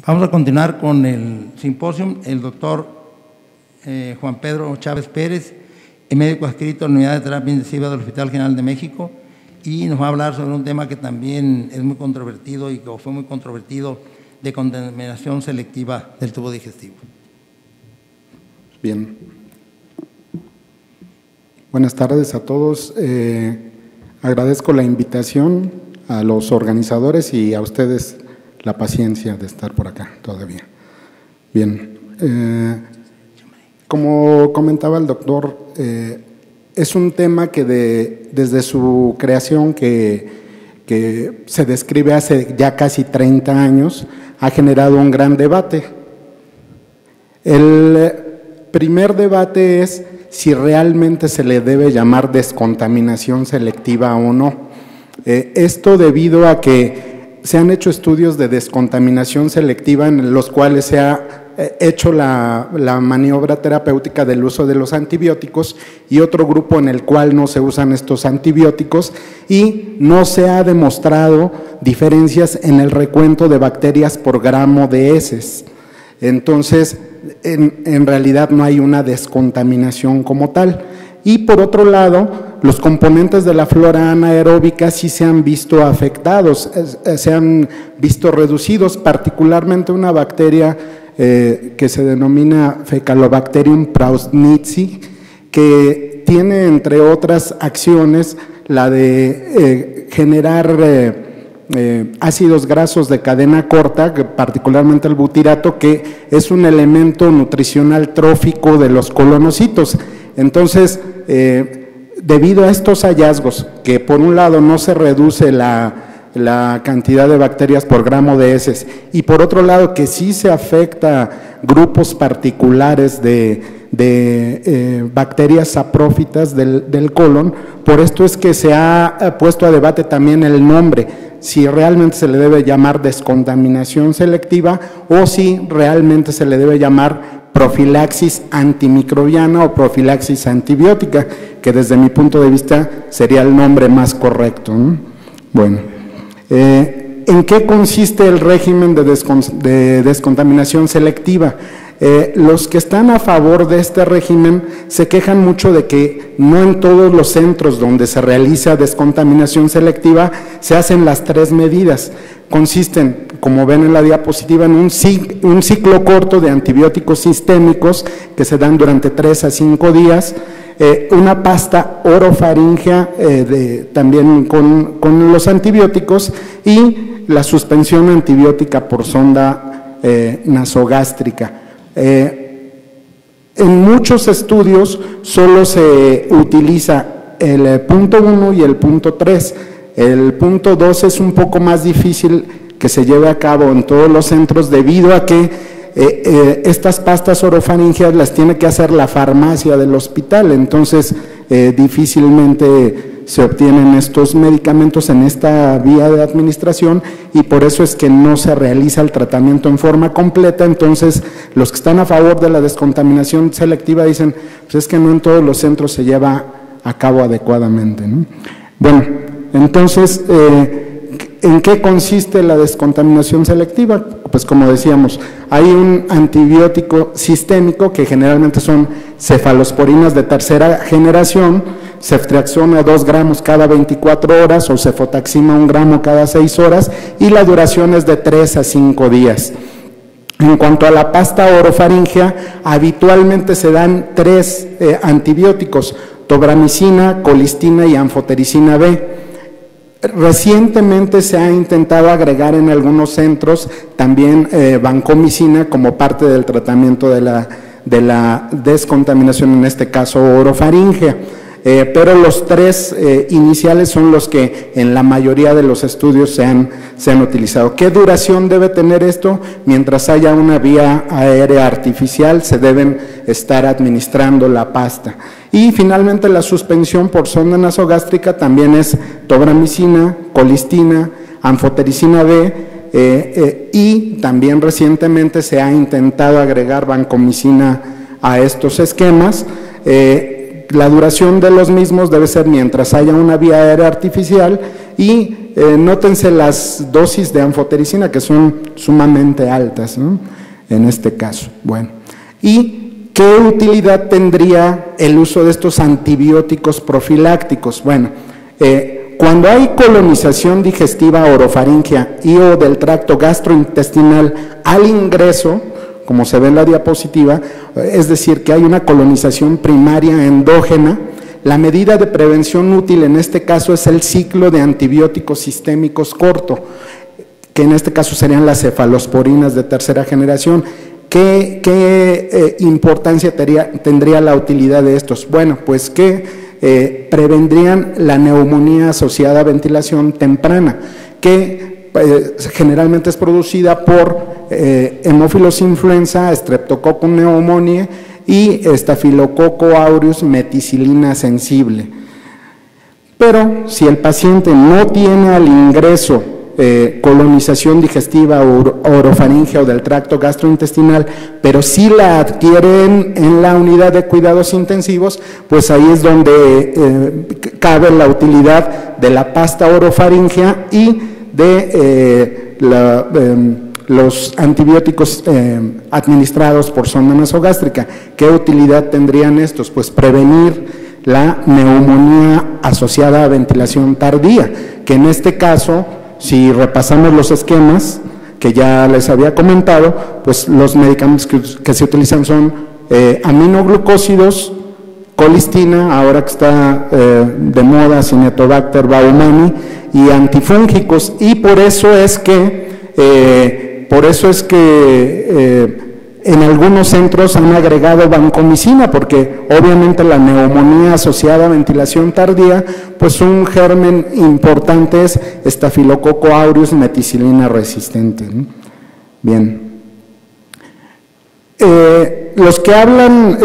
Vamos a continuar con el simposio. El doctor Juan Pedro Chávez Pérez, médico adscrito a la Unidad de Terapia Intensiva del Hospital General de México, y nos va a hablar sobre un tema que también es muy controvertido y que fue muy controvertido, de contaminación selectiva del tubo digestivo. Bien. Buenas tardes a todos. Agradezco la invitación a los organizadores y a ustedes la paciencia de estar por acá todavía. Bien. Como comentaba el doctor, es un tema que desde su creación, que se describe hace ya casi 30 años, ha generado un gran debate. El primer debate es si realmente se le debe llamar descontaminación selectiva o no. Esto debido a que se han hecho estudios de descontaminación selectiva en los cuales se ha hecho la maniobra terapéutica del uso de los antibióticos, y otro grupo en el cual no se usan estos antibióticos, y no se ha demostrado diferencias en el recuento de bacterias por gramo de heces. Entonces, en realidad no hay una descontaminación como tal. Y por otro lado, los componentes de la flora anaeróbica sí se han visto afectados, se han visto reducidos, particularmente una bacteria que se denomina Fecalobacterium prausnitzii, que tiene, entre otras acciones, la de generar ácidos grasos de cadena corta, particularmente el butirato, que es un elemento nutricional trófico de los colonocitos. Entonces, debido a estos hallazgos, que por un lado no se reduce la cantidad de bacterias por gramo de heces, y por otro lado que sí se afecta grupos particulares de bacterias saprófitas del colon, por esto es que se ha puesto a debate también el nombre, si realmente se le debe llamar descontaminación selectiva o si realmente se le debe llamar profilaxis antimicrobiana o profilaxis antibiótica, que desde mi punto de vista sería el nombre más correcto, ¿no? Bueno, ¿en qué consiste el régimen de descontaminación selectiva? Los que están a favor de este régimen se quejan mucho de que no en todos los centros donde se realiza descontaminación selectiva se hacen las tres medidas. Consisten, como ven en la diapositiva, en un ciclo corto de antibióticos sistémicos que se dan durante 3 a 5 días, una pasta orofaríngea también con los antibióticos, y la suspensión antibiótica por sonda nasogástrica. En muchos estudios solo se utiliza el punto 1 y el punto 3. El punto 2 es un poco más difícil que se lleve a cabo en todos los centros, debido a que estas pastas orofaringeas las tiene que hacer la farmacia del hospital, entonces difícilmente se obtienen estos medicamentos en esta vía de administración, y por eso es que no se realiza el tratamiento en forma completa. Entonces, los que están a favor de la descontaminación selectiva dicen, pues es que no en todos los centros se lleva a cabo adecuadamente, ¿no? Bueno, entonces, ¿en qué consiste la descontaminación selectiva? Pues como decíamos, hay un antibiótico sistémico que generalmente son cefalosporinas de tercera generación, ceftriaxona 2 gramos cada 24 horas o cefotaxima 1 gramo cada 6 horas, y la duración es de 3 a 5 días. En cuanto a la pasta orofaríngea, habitualmente se dan 3 antibióticos: tobramicina, colistina y anfotericina B. Recientemente se ha intentado agregar en algunos centros también vancomicina como parte del tratamiento de la descontaminación, en este caso orofaríngea. Pero los 3 iniciales son los que en la mayoría de los estudios se han utilizado. ¿Qué duración debe tener esto? Mientras haya una vía aérea artificial, se deben estar administrando la pasta. Y finalmente la suspensión por sonda nasogástrica también es tobramicina, colistina, anfotericina B, y también recientemente se ha intentado agregar vancomicina a estos esquemas. La duración de los mismos debe ser mientras haya una vía aérea artificial, y nótense las dosis de anfotericina, que son sumamente altas, ¿no?, en este caso. Bueno, ¿y qué utilidad tendría el uso de estos antibióticos profilácticos? Bueno, cuando hay colonización digestiva orofaringea y o del tracto gastrointestinal al ingreso, como se ve en la diapositiva, es decir, que hay una colonización primaria endógena, la medida de prevención útil en este caso es el ciclo de antibióticos sistémicos corto, que en este caso serían las cefalosporinas de tercera generación. ¿Qué importancia tendría la utilidad de estos? Bueno, pues que prevendrían la neumonía asociada a ventilación temprana, que generalmente es producida por Haemophilus influenza, Streptococcus pneumoniae y Staphylococcus aureus meticilina sensible. Pero si el paciente no tiene al ingreso colonización digestiva orofaringea o del tracto gastrointestinal, pero sí la adquieren en la unidad de cuidados intensivos, pues ahí es donde cabe la utilidad de la pasta orofaringea y de los antibióticos administrados por sonda nasogástrica. ¿Qué utilidad tendrían estos? Pues prevenir la neumonía asociada a ventilación tardía, que en este caso, si repasamos los esquemas que ya les había comentado, pues los medicamentos que se utilizan son aminoglucósidos, colistina, ahora que está de moda, Cinetobacter baumannii, y antifúngicos, y por eso es que en algunos centros han agregado vancomicina, porque obviamente la neumonía asociada a ventilación tardía, pues un germen importante es Staphylococcus aureus meticilina resistente, ¿no? Bien. Los que hablan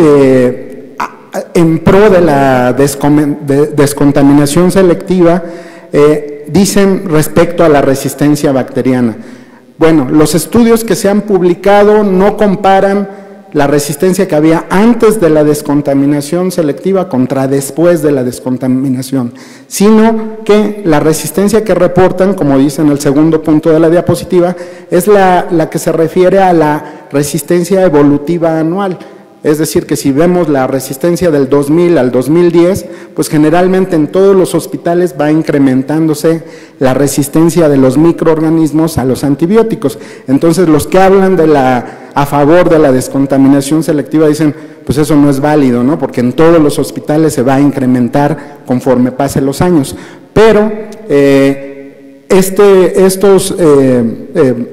en pro de la descontaminación selectiva dicen respecto a la resistencia bacteriana. Bueno, los estudios que se han publicado no comparan la resistencia que había antes de la descontaminación selectiva contra después de la descontaminación, sino que la resistencia que reportan, como dice en el segundo punto de la diapositiva, es la que se refiere a la resistencia evolutiva anual. Es decir, que si vemos la resistencia del 2000 al 2010, pues generalmente en todos los hospitales va incrementándose la resistencia de los microorganismos a los antibióticos. Entonces, los que hablan a favor de la descontaminación selectiva dicen, pues eso no es válido, ¿no? Porque en todos los hospitales se va a incrementar conforme pasen los años. Pero estos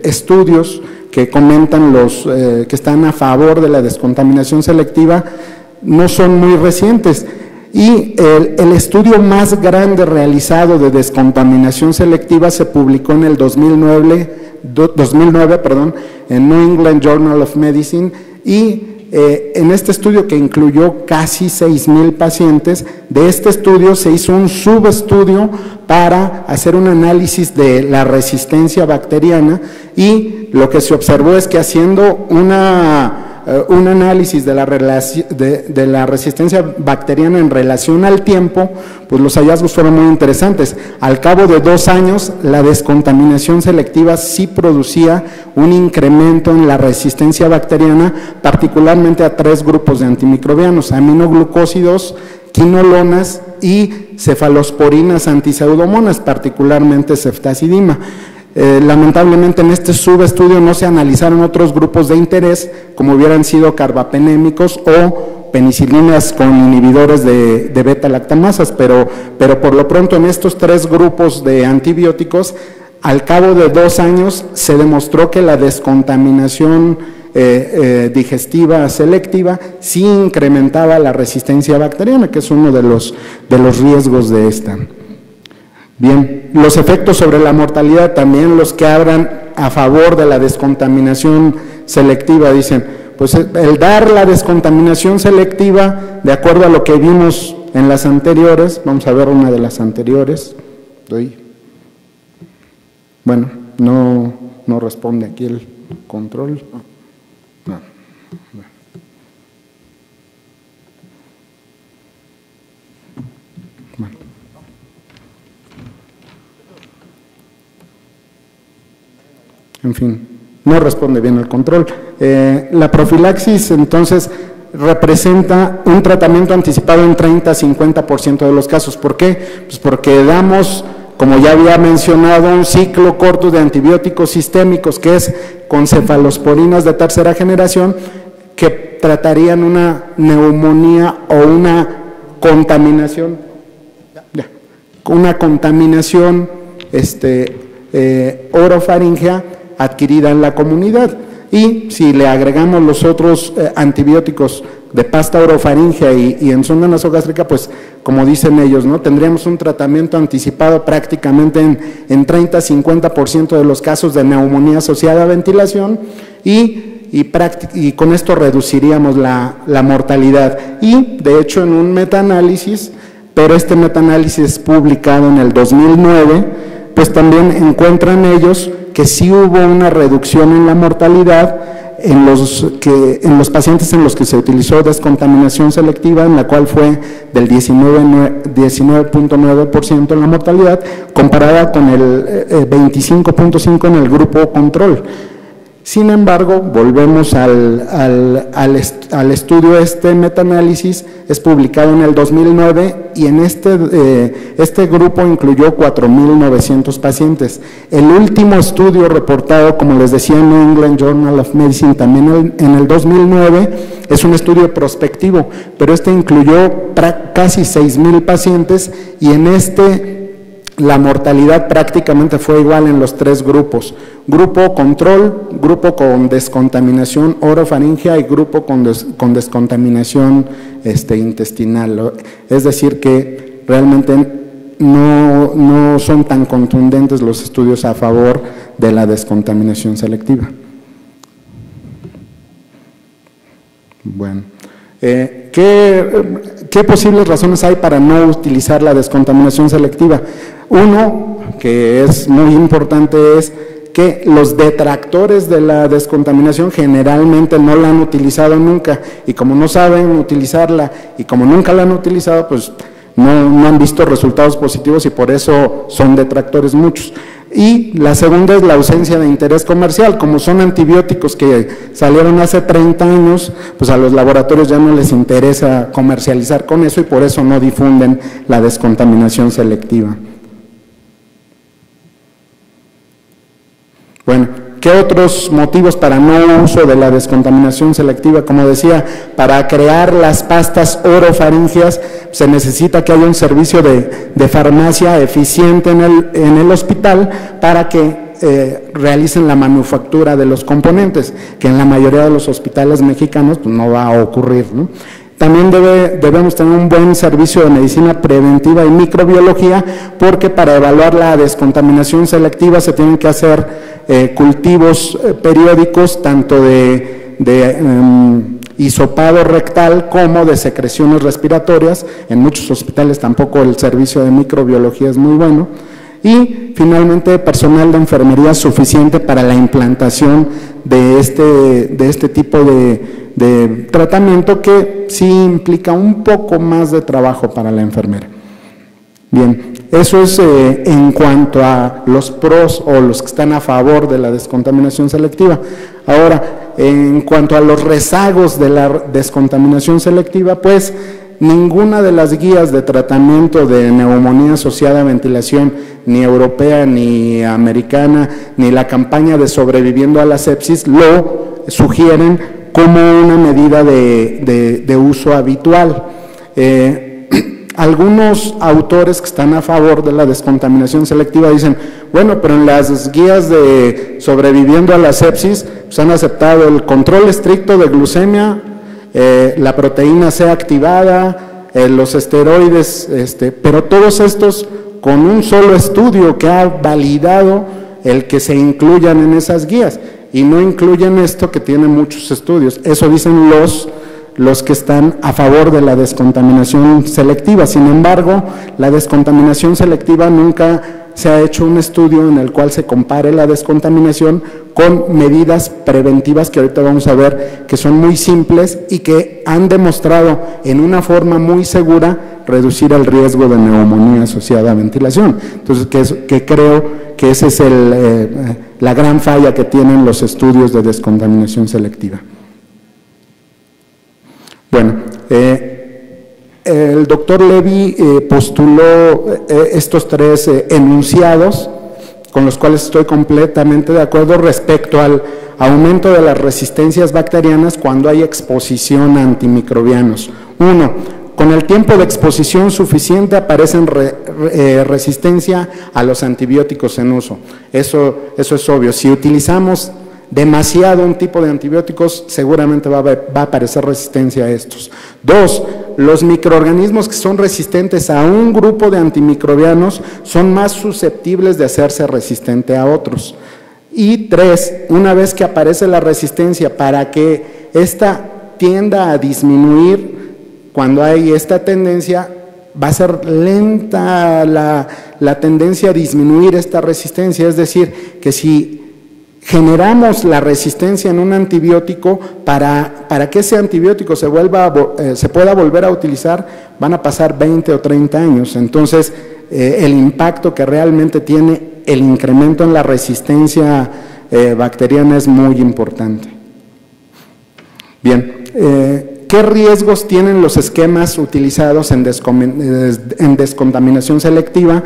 estudios que comentan los que están a favor de la descontaminación selectiva no son muy recientes, y el estudio más grande realizado de descontaminación selectiva se publicó en el 2009, en New England Journal of Medicine, y en este estudio, que incluyó casi 6,000 pacientes, de este estudio se hizo un subestudio para hacer un análisis de la resistencia bacteriana, y lo que se observó es que haciendo un análisis de la resistencia bacteriana en relación al tiempo, pues los hallazgos fueron muy interesantes. Al cabo de 2 años, la descontaminación selectiva sí producía un incremento en la resistencia bacteriana, particularmente a 3 grupos de antimicrobianos: aminoglucósidos, quinolonas y cefalosporinas antiseudomonas, particularmente ceftazidima. Lamentablemente en este subestudio no se analizaron otros grupos de interés, como hubieran sido carbapenémicos o penicilinas con inhibidores de beta-lactamasas, pero por lo pronto en estos 3 grupos de antibióticos, al cabo de 2 años se demostró que la descontaminación digestiva selectiva sí incrementaba la resistencia bacteriana, que es uno de los riesgos de esta. Bien, los efectos sobre la mortalidad, también los que hablan a favor de la descontaminación selectiva dicen, pues el dar la descontaminación selectiva, de acuerdo a lo que vimos en las anteriores, vamos a ver una de las anteriores, bueno, no responde aquí el control, no. fin, no responde bien al control. La profilaxis, entonces, representa un tratamiento anticipado en 30-50% de los casos. ¿Por qué? Pues porque damos, como ya había mencionado, un ciclo corto de antibióticos sistémicos, que es con cefalosporinas de tercera generación, que tratarían una neumonía o una contaminación orofaringea adquirida en la comunidad. Y si le agregamos los otros antibióticos de pasta orofaringea y en sonda nasogástrica, pues como dicen ellos, ¿no?, tendríamos un tratamiento anticipado prácticamente en 30-50% de los casos de neumonía asociada a ventilación y con esto reduciríamos la mortalidad. Y de hecho en un metaanálisis, pero este metaanálisis publicado en el 2009, pues también encuentran ellos que sí hubo una reducción en la mortalidad en los pacientes en los que se utilizó descontaminación selectiva, en la cual fue del 19.9% en la mortalidad, comparada con el 25.5% en el grupo control. Sin embargo, volvemos al estudio. Este metaanálisis es publicado en el 2009 y en este grupo incluyó 4.900 pacientes. El último estudio reportado, como les decía, en New England Journal of Medicine, también en el 2009, es un estudio prospectivo, pero este incluyó casi 6.000 pacientes y en la mortalidad prácticamente fue igual en los tres grupos: grupo control, grupo con descontaminación orofaringea y grupo con descontaminación intestinal. Es decir, que realmente no son tan contundentes los estudios a favor de la descontaminación selectiva. Bueno, ¿qué posibles razones hay para no utilizar la descontaminación selectiva? Uno, que es muy importante, es que los detractores de la descontaminación generalmente no la han utilizado nunca, y como no saben utilizarla y como nunca la han utilizado, pues no han visto resultados positivos y por eso son detractores muchos. Y la segunda es la ausencia de interés comercial. Como son antibióticos que salieron hace 30 años, pues a los laboratorios ya no les interesa comercializar con eso y por eso no difunden la descontaminación selectiva. Bueno, ¿qué otros motivos para no uso de la descontaminación selectiva? Como decía, para crear las pastas orofaríngeas se necesita que haya un servicio de farmacia eficiente en el hospital para que realicen la manufactura de los componentes, que en la mayoría de los hospitales mexicanos pues, no va a ocurrir, ¿no? También debemos tener un buen servicio de medicina preventiva y microbiología, porque para evaluar la descontaminación selectiva se tienen que hacer cultivos periódicos, tanto de hisopado rectal como de secreciones respiratorias. En muchos hospitales tampoco el servicio de microbiología es muy bueno. Y finalmente, personal de enfermería suficiente para la implantación de este tipo de tratamiento, que sí implica un poco más de trabajo para la enfermera. Bien, eso es en cuanto a los pros o los que están a favor de la descontaminación selectiva. Ahora, en cuanto a los rezagos de la descontaminación selectiva, pues ninguna de las guías de tratamiento de neumonía asociada a ventilación, ni europea, ni americana, ni la campaña de sobreviviendo a la sepsis, lo sugieren como una medida de uso habitual. Algunos autores que están a favor de la descontaminación selectiva dicen, bueno, pero en las guías de sobreviviendo a la sepsis pues han aceptado el control estricto de glucemia, la proteína C activada, los esteroides, pero todos estos con un solo estudio que ha validado el que se incluyan en esas guías, y no incluyen esto que tiene muchos estudios. Eso dicen los que están a favor de la descontaminación selectiva. Sin embargo, la descontaminación selectiva nunca se ha hecho un estudio en el cual se compare la descontaminación con medidas preventivas que ahorita vamos a ver que son muy simples y que han demostrado en una forma muy segura reducir el riesgo de neumonía asociada a ventilación. Entonces, que creo que ese es la gran falla que tienen los estudios de descontaminación selectiva. Bueno, el doctor Levy postuló estos tres enunciados, con los cuales estoy completamente de acuerdo respecto al aumento de las resistencias bacterianas cuando hay exposición a antimicrobianos. Uno, con el tiempo de exposición suficiente aparecen resistencia a los antibióticos en uso. Eso es obvio. Si utilizamos demasiado un tipo de antibióticos, seguramente va a aparecer resistencia a estos. Dos, los microorganismos que son resistentes a un grupo de antimicrobianos son más susceptibles de hacerse resistente a otros. Y tres, una vez que aparece la resistencia, para que esta tienda a disminuir, cuando hay esta tendencia, va a ser lenta la tendencia a disminuir esta resistencia. Es decir, que si generamos la resistencia en un antibiótico, para que ese antibiótico se pueda volver a utilizar, van a pasar 20 o 30 años. Entonces, el impacto que realmente tiene el incremento en la resistencia bacteriana es muy importante. Bien, ¿qué riesgos tienen los esquemas utilizados en descontaminación selectiva?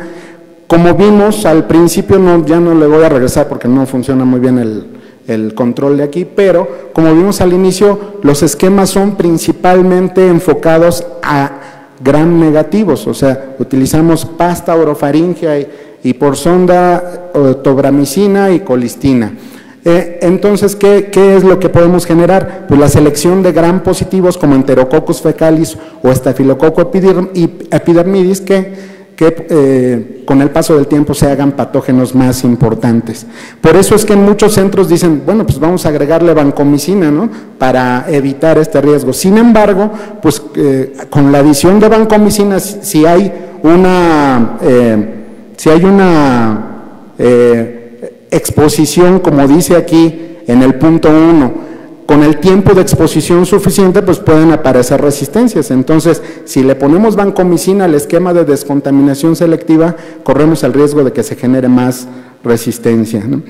Como vimos al principio, ya no le voy a regresar porque no funciona muy bien el control de aquí, pero como vimos al inicio, los esquemas son principalmente enfocados a gram negativos, o sea, utilizamos pasta orofaringea y por sonda tobramicina y colistina. Entonces, ¿qué es lo que podemos generar? Pues la selección de gram positivos como Enterococcus fecalis o Staphylococcus epidermidis que con el paso del tiempo se hagan patógenos más importantes. Por eso es que en muchos centros dicen, bueno, pues vamos a agregarle vancomicina, ¿no?, para evitar este riesgo. Sin embargo, pues con la adición de vancomicina, si hay una exposición, como dice aquí en el punto 1, con el tiempo de exposición suficiente, pues pueden aparecer resistencias. Entonces, si le ponemos vancomicina al esquema de descontaminación selectiva, corremos el riesgo de que se genere más resistencia, ¿no?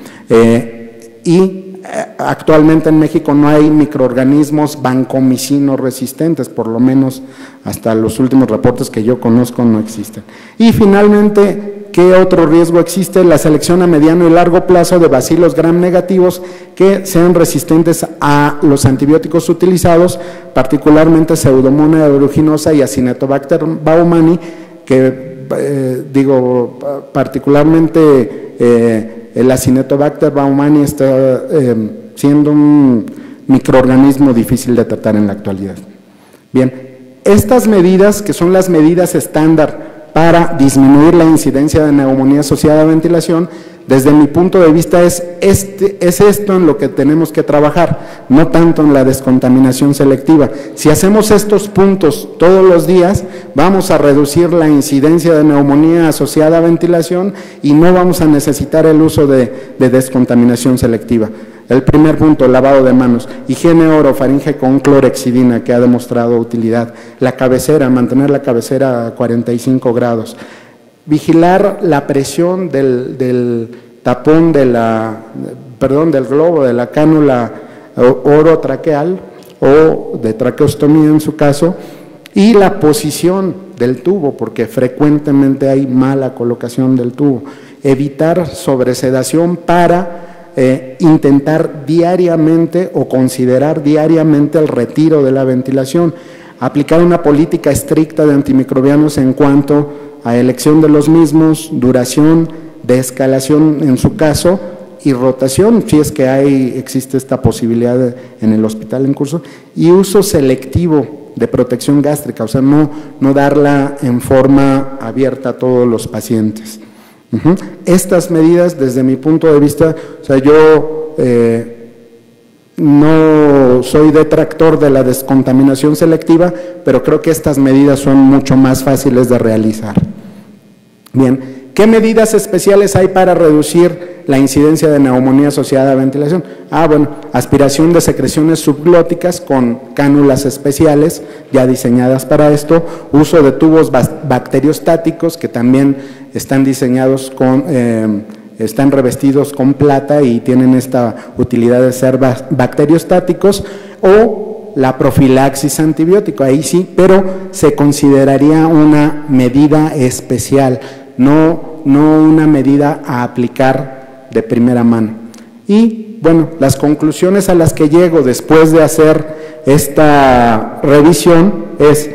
Actualmente en México no hay microorganismos vancomicino resistentes, por lo menos hasta los últimos reportes que yo conozco no existen. Y finalmente, ¿qué otro riesgo existe? La selección a mediano y largo plazo de bacilos gram negativos que sean resistentes a los antibióticos utilizados, particularmente Pseudomonas aeruginosa y Acinetobacter baumannii, que particularmente el Acinetobacter baumannii está siendo un microorganismo difícil de tratar en la actualidad. Bien, estas medidas, que son las medidas estándar para disminuir la incidencia de neumonía asociada a ventilación, desde mi punto de vista es esto en lo que tenemos que trabajar, no tanto en la descontaminación selectiva. Si hacemos estos puntos todos los días, vamos a reducir la incidencia de neumonía asociada a ventilación y no vamos a necesitar el uso de descontaminación selectiva. El primer punto, lavado de manos, higiene orofaringe con clorhexidina, que ha demostrado utilidad. La cabecera, mantener la cabecera a 45 grados. Vigilar la presión del tapón del globo, de la cánula orotraqueal o de traqueostomía en su caso, y la posición del tubo, porque frecuentemente hay mala colocación del tubo. Evitar sobresedación para intentar diariamente o considerar diariamente el retiro de la ventilación. Aplicar una política estricta de antimicrobianos en cuanto a elección de los mismos, duración, descalación en su caso y rotación, si es que existe esta posibilidad en el hospital en curso, y uso selectivo de protección gástrica, o sea, no darla en forma abierta a todos los pacientes. Estas medidas, desde mi punto de vista, o sea, yo no soy detractor de la descontaminación selectiva, pero creo que estas medidas son mucho más fáciles de realizar. Bien, ¿qué medidas especiales hay para reducir la incidencia de neumonía asociada a ventilación? Bueno, aspiración de secreciones subglóticas con cánulas especiales ya diseñadas para esto, uso de tubos bacteriostáticos que también están diseñados con están revestidos con plata y tienen esta utilidad de ser bacteriostáticos, o la profilaxis antibiótico, ahí sí, pero se consideraría una medida especial, no una medida a aplicar de primera mano. Y bueno, las conclusiones a las que llego después de hacer esta revisión es: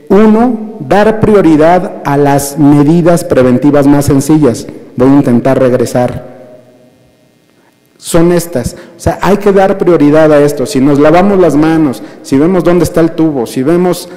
1, dar prioridad a las medidas preventivas más sencillas. Voy a intentar regresar. Son estas, o sea, hay que dar prioridad a esto. Si nos lavamos las manos, si vemos dónde está el tubo, si vemos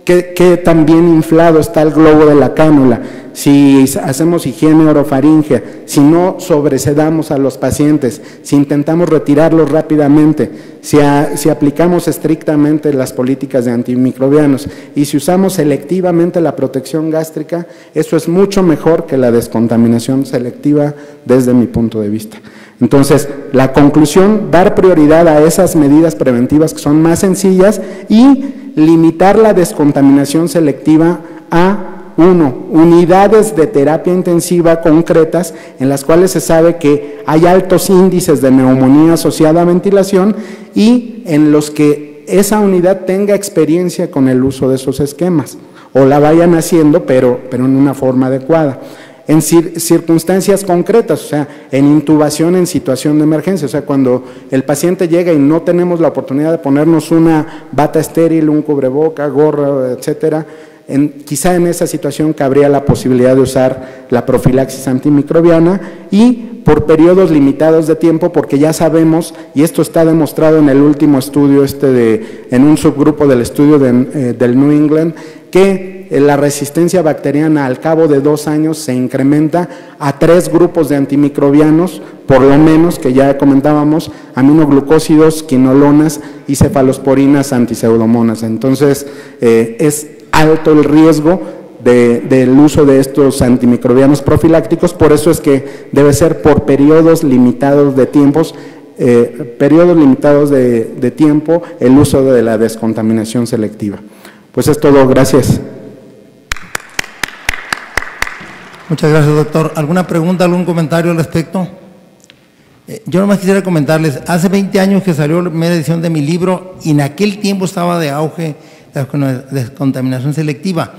qué tan bien inflado está el globo de la cánula, si hacemos higiene orofaríngea, si no sobresedamos a los pacientes, si intentamos retirarlos rápidamente, si aplicamos estrictamente las políticas de antimicrobianos y si usamos selectivamente la protección gástrica, eso es mucho mejor que la descontaminación selectiva desde mi punto de vista. Entonces, la conclusión: dar prioridad a esas medidas preventivas que son más sencillas y limitar la descontaminación selectiva a 1, unidades de terapia intensiva concretas en las cuales se sabe que hay altos índices de neumonía asociada a ventilación y en los que esa unidad tenga experiencia con el uso de esos esquemas o la vayan haciendo, pero en una forma adecuada. En circunstancias concretas, o sea, en intubación en situación de emergencia, o sea, cuando el paciente llega y no tenemos la oportunidad de ponernos una bata estéril, un cubreboca, gorra, etcétera, quizá en esa situación cabría la posibilidad de usar la profilaxis antimicrobiana y por periodos limitados de tiempo, porque ya sabemos, y esto está demostrado en el último estudio en un subgrupo del estudio del New England, que la resistencia bacteriana al cabo de 2 años se incrementa a 3 grupos de antimicrobianos, por lo menos, que ya comentábamos, aminoglucósidos, quinolonas y cefalosporinas antiseudomonas. Entonces, es alto el riesgo del uso de estos antimicrobianos profilácticos, por eso es que debe ser por periodos limitados de tiempos, tiempo el uso de la descontaminación selectiva. Pues es todo, gracias. Muchas gracias, doctor. ¿Alguna pregunta, algún comentario al respecto? Yo nomás quisiera comentarles, hace 20 años que salió la primera edición de mi libro y en aquel tiempo estaba de auge la descontaminación selectiva.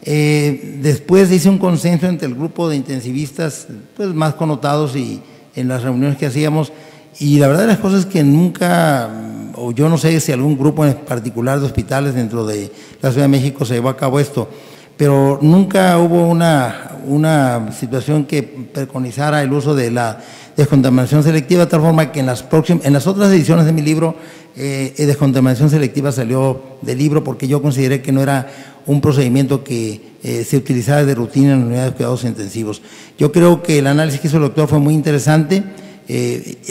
Después hice un consenso entre el grupo de intensivistas pues, más connotados y en las reuniones que hacíamos, y la verdad de las cosas es que nunca, o yo no sé si algún grupo en particular de hospitales dentro de la Ciudad de México se llevó a cabo esto, pero nunca hubo una situación que preconizara el uso de la descontaminación selectiva, de tal forma que en las otras ediciones de mi libro, descontaminación selectiva salió del libro porque yo consideré que no era un procedimiento que se utilizara de rutina en las unidades de cuidados intensivos. Yo creo que el análisis que hizo el doctor fue muy interesante.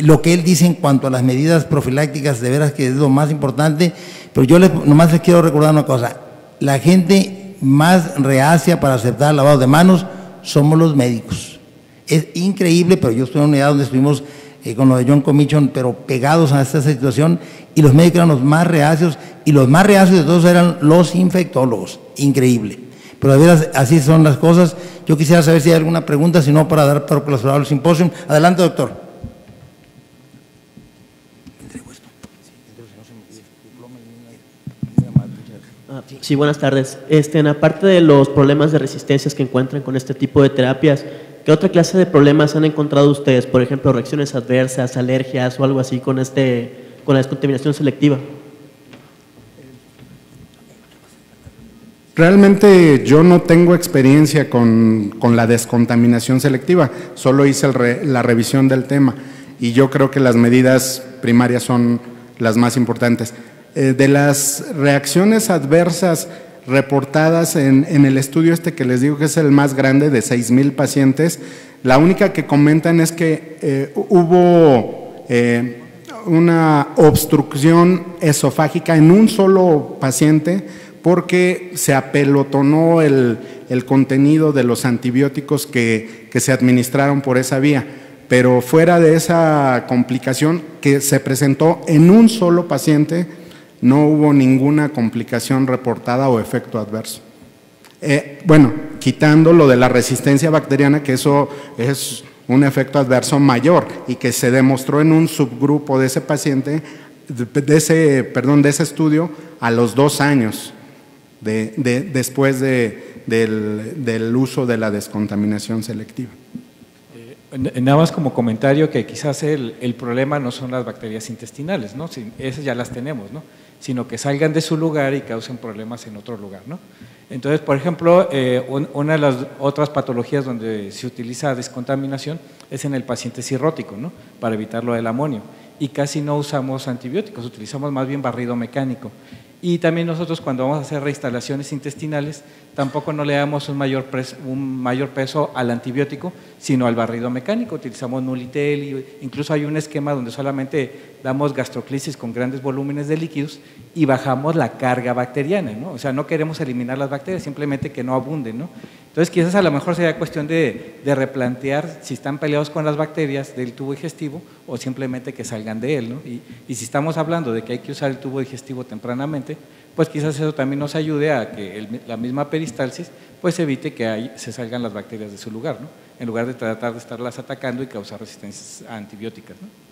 Lo que él dice en cuanto a las medidas profilácticas, de veras que es lo más importante, pero yo nomás les quiero recordar una cosa: la gente más reacia para aceptar el lavado de manos somos los médicos. Es increíble, pero yo estuve en una unidad donde estuvimos con lo de John Commission, pero pegados a esta situación, y los médicos eran los más reacios, y los más reacios de todos eran los infectólogos. Increíble. Pero de veras, así son las cosas. Yo quisiera saber si hay alguna pregunta, si no, para dar por clausurado el simposio. Adelante, doctor. Sí, buenas tardes. Aparte de los problemas de resistencias que encuentran con este tipo de terapias, ¿qué otra clase de problemas han encontrado ustedes? Por ejemplo, reacciones adversas, alergias o algo así con la descontaminación selectiva. Realmente yo no tengo experiencia con la descontaminación selectiva, solo hice la revisión del tema y yo creo que las medidas primarias son las más importantes. De las reacciones adversas reportadas en el estudio que les digo que es el más grande, de 6,000 pacientes, la única que comentan es que hubo una obstrucción esofágica en un solo paciente porque se apelotonó el contenido de los antibióticos que se administraron por esa vía, pero fuera de esa complicación que se presentó en un solo paciente, no hubo ninguna complicación reportada o efecto adverso. Bueno, quitando lo de la resistencia bacteriana, que eso es un efecto adverso mayor y que se demostró en un subgrupo de ese paciente, de ese estudio a los 2 años después del uso de la descontaminación selectiva. Nada más como comentario que quizás el problema no son las bacterias intestinales, ¿no? Esas ya las tenemos, ¿no? Sino que salgan de su lugar y causen problemas en otro lugar, ¿no? Entonces, por ejemplo, una de las otras patologías donde se utiliza descontaminación es en el paciente cirrótico, ¿no? Para evitar lo del amonio. Y casi no usamos antibióticos, utilizamos más bien barrido mecánico. Y también nosotros cuando vamos a hacer reinstalaciones intestinales, tampoco no le damos un mayor peso al antibiótico, sino al barrido mecánico. Utilizamos Nulitel, y incluso hay un esquema donde solamente damos gastroclisis con grandes volúmenes de líquidos y bajamos la carga bacteriana, ¿no? O sea, no queremos eliminar las bacterias, simplemente que no abunden, ¿no? Entonces, quizás a lo mejor sería cuestión de replantear si están peleados con las bacterias del tubo digestivo o simplemente que salgan de él, ¿no? Y si estamos hablando de que hay que usar el tubo digestivo tempranamente, pues quizás eso también nos ayude a que la misma peristalsis pues evite que se salgan las bacterias de su lugar, ¿no? En lugar de tratar de estarlas atacando y causar resistencias a antibióticas, ¿no?